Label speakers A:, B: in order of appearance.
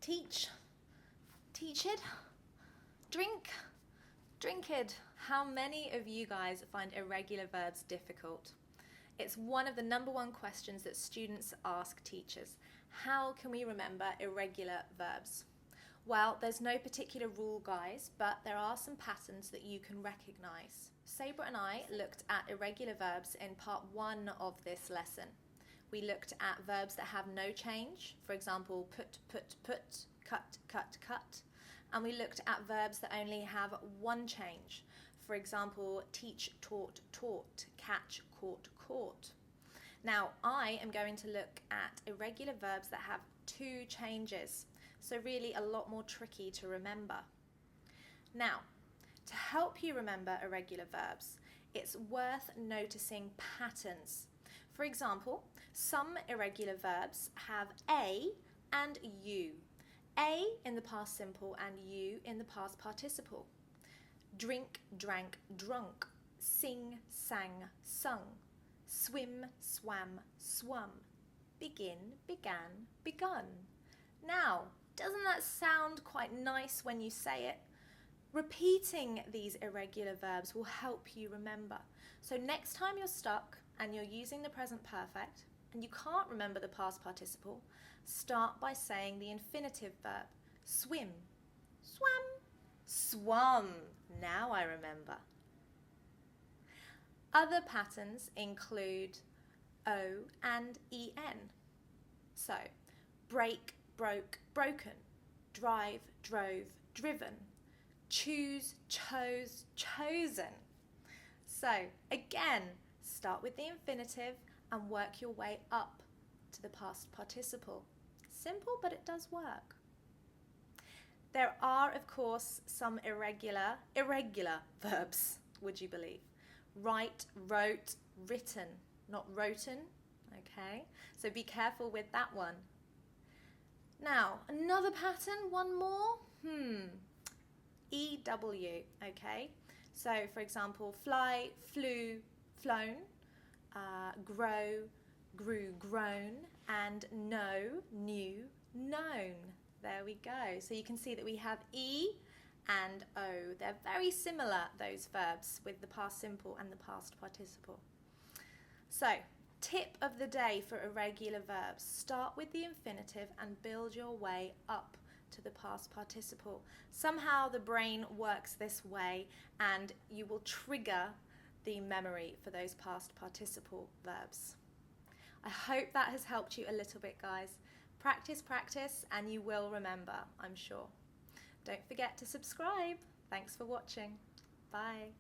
A: teach, teached, drink, drinked. How many of you guys find irregular verbs difficult? It's one of the #1 questions that students ask teachers. How can we remember irregular verbs? Well, there's no particular rule, guys, but there are some patterns that you can recognise. Sabrah and I looked at irregular verbs in part 1 of this lesson. We looked at verbs that have no change, for example, put, cut, cut, cut. And we looked at verbs that only have one change, for example, teach, taught, taught, catch, caught, caught. Now, I am going to look at irregular verbs that have 2 changes, so really a lot more tricky to remember. Now, to help you remember irregular verbs, it's worth noticing patterns. For example, some irregular verbs have a and u. A in the past simple and u in the past participle. Drink, drank, drunk. Sing, sang, sung. Swim, swam, swum. Begin, began, begun. Now, doesn't that sound quite nice when you say it? Repeating these irregular verbs will help you remember. So next time you're stuck and you're using the present perfect and you can't remember the past participle, start by saying the infinitive verb. Swim, swam, swum. Now I remember. Other patterns include O and EN. So, break, broke, broken. Drive, drove, driven. Choose, chose, chosen. So, again, start with the infinitive and work your way up to the past participle. Simple, but it does work. There are, of course, some irregular verbs, would you believe? Write, wrote, written, not roten, okay? So be careful with that one. Now, another pattern, one more. EW, okay? So, for example, fly, flew, flown, grow, grew, grown, and know, knew, known. There we go. So you can see that we have E and O. They're very similar, those verbs, with the past simple and the past participle. So, tip of the day for irregular verbs. Start with the infinitive and build your way up to the past participle. Somehow the brain works this way and you will trigger the memory for those past participle verbs. I hope that has helped you a little bit, guys. Practice, practice, and you will remember, I'm sure. Don't forget to subscribe. Thanks for watching. Bye.